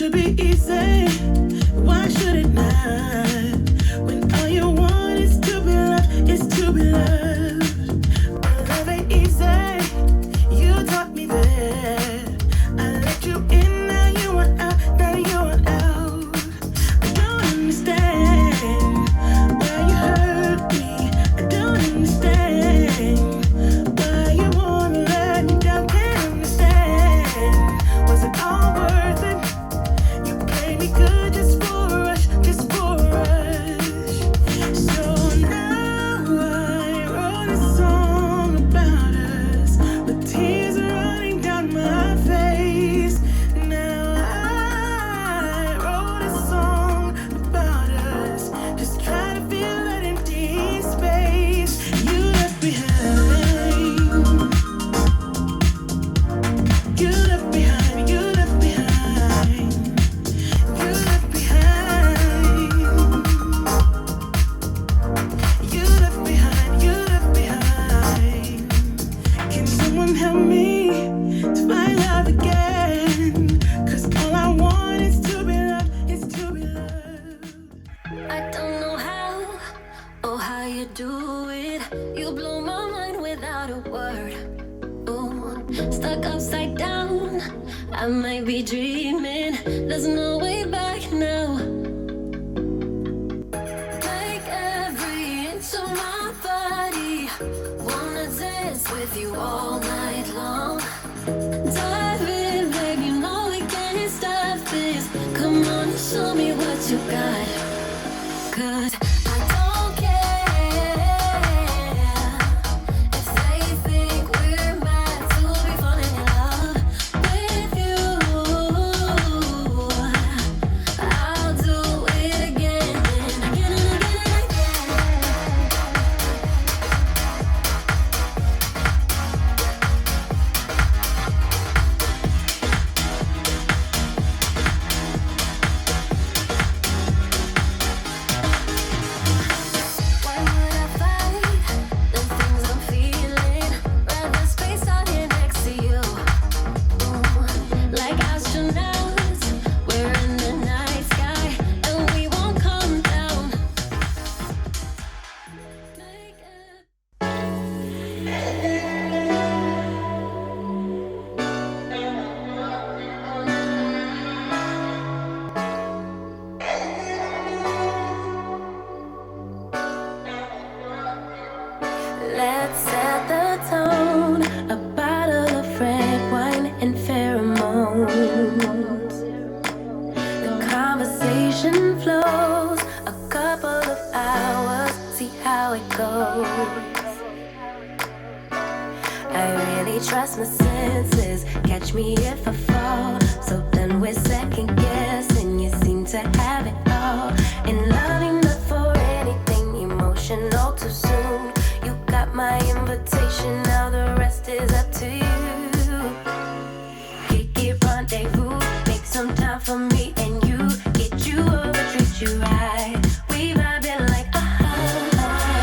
should be easy. Why should it not? When all you want is to be loved, is to be loved. But love ain't easy. You taught me that. I let you in, now you want out, now you want out. I don't understand why you hurt me. I don't understand why you wanna let me down. Can't understand. Was it all worth it? You played me good just for a rush, just for a rush. So now I wrote a song about us with tears running down my face. Now I wrote a song about us, just trying to fill that empty space you left behind. You left behind, you left behind, you left behind. You left behind, you left behind. Can someone help me to find love again? 'Cause all I want is to be loved, is to be loved. I don't know how or how you do it. You blow my mind without a word. Ooh, stuck upside down. I might be dreaming. There's no way back now. Take every inch of my body. Wanna dance with you all night long. Dive in, babe, you know we can't stop this. Come on and show me what you got. 'Cause I don't care if they think we're meant to be falling in love with you. I'll do it again and again and again and again. Why would I fight the things I'm feeling? Rather space out here next to you. Like astronauts, we're in the night sky and we won't come down. Make it. Let's set the tone. A bottle of red wine and pheromones. The conversation flows. A couple of hours, see how it goes. I really trust my senses. Catch me if I fall. So done with second guessing. You seem to have it all. And loving not for anything emotional too soon. You got my invitation. Now the rest is up to you. Kick it, rendezvous. Make some time for me and you. Get you over, treat you right. We vibing like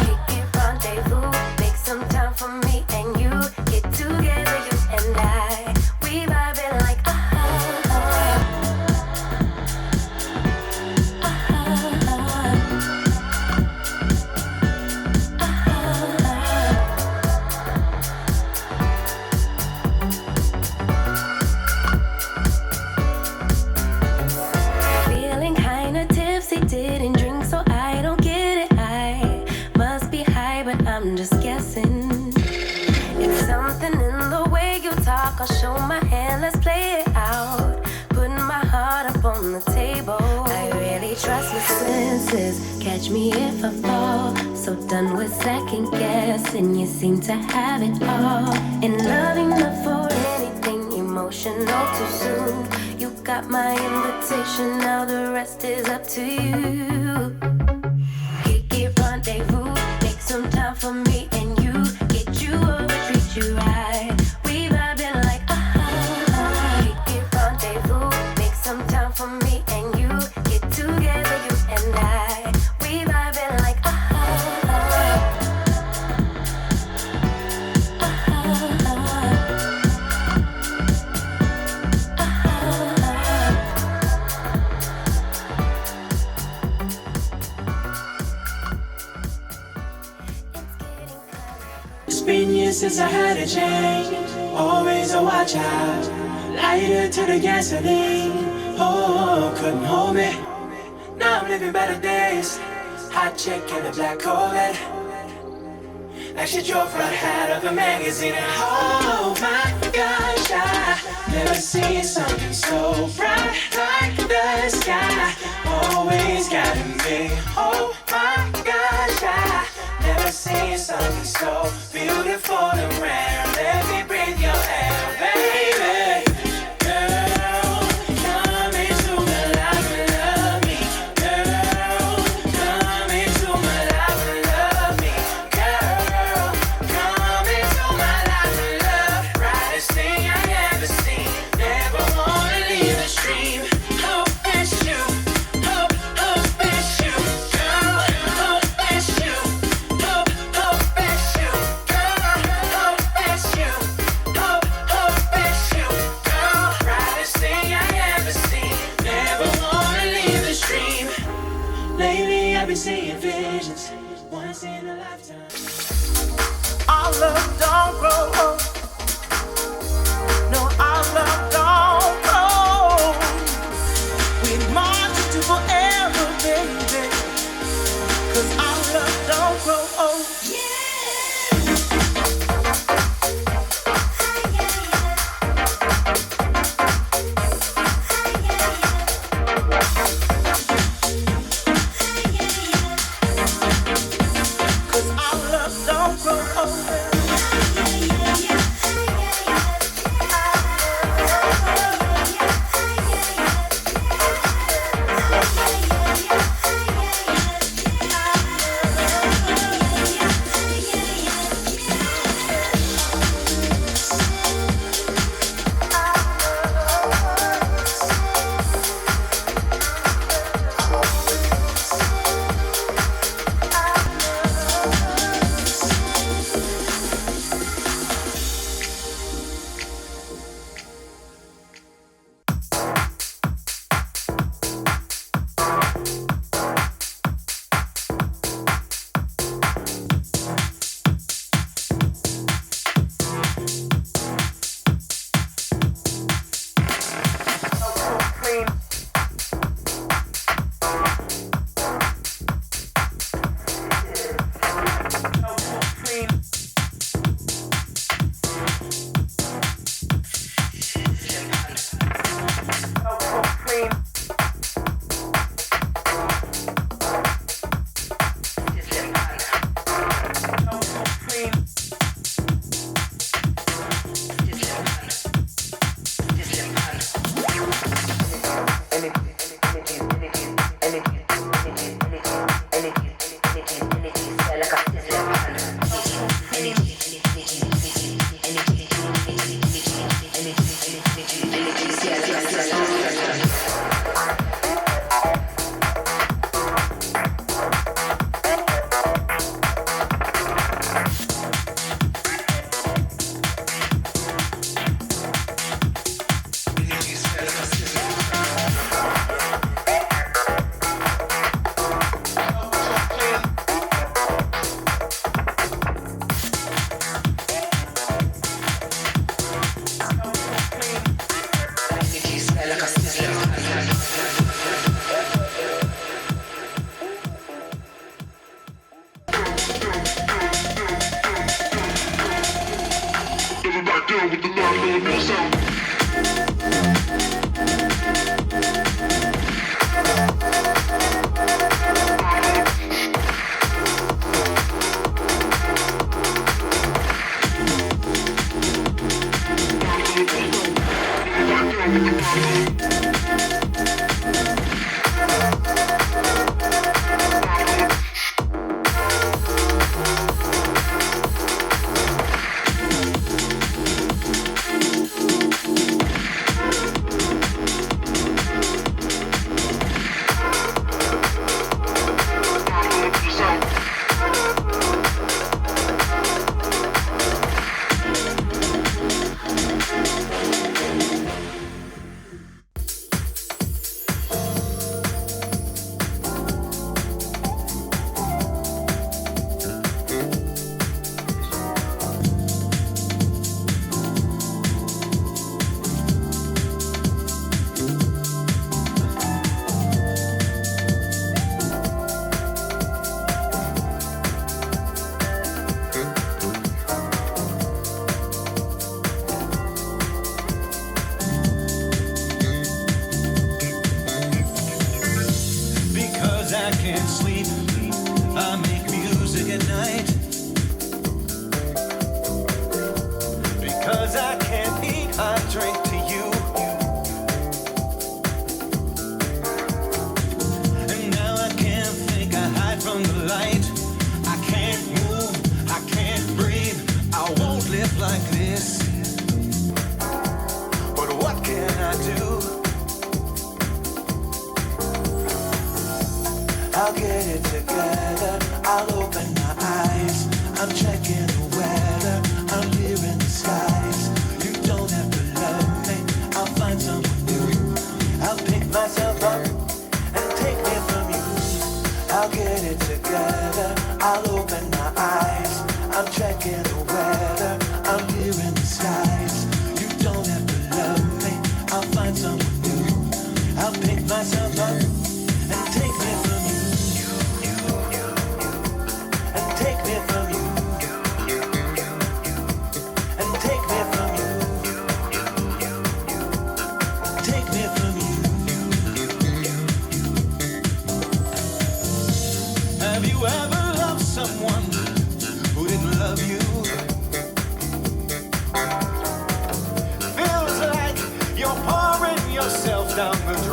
Kick it, rendezvous. Make some time for me and you. Get together, you and I. We vibing like Feeling kinda tipsy, didn't drink, so I don't get it. I must be high, but I'm just guessing. It's something in the way you talk. I'll show my hand, let's play it out. Putting my heart up on the table. I really trust my senses. Catch me if I fall. So done with second guessing. You seem to have it all. And loving not for anything emotional too soon. You got my invitation. Now the rest is up to you. Kick it, rendezvous. Make some time for me and you. Get you over, treat you right. We vibing like Kick it, rendezvous. Make some time for me and you. Get together, you and I. We vibing like since I had a change. Always a watch out. Lighter to the gasoline. Oh, couldn't hold me. Now I'm living better days. Hot chick in a black Corvette. Like she drove right out of a magazine. And oh my gosh, I never seen something so bright like the sky. Always guiding me. Oh my gosh, I never seen something so beautiful and rare. Let me breathe your air, baby. Girl, come into my life and love me. Girl, come into my life and love me. Girl, come into my life and love. Brightest thing I ever seen. Never wanna leave the stream. Hope it's you. Hope it's you. Girl, hope it's you. Hope it's you. Girl, hope it's you. Hope it's you. Girl, brightest thing I ever seen. Never wanna leave the stream. Lately I've been seeing visions. Once in a lifetime. Our love don't grow old. No, our love don't grow. We march to forever, baby. 'Cause our love don't grow old. down the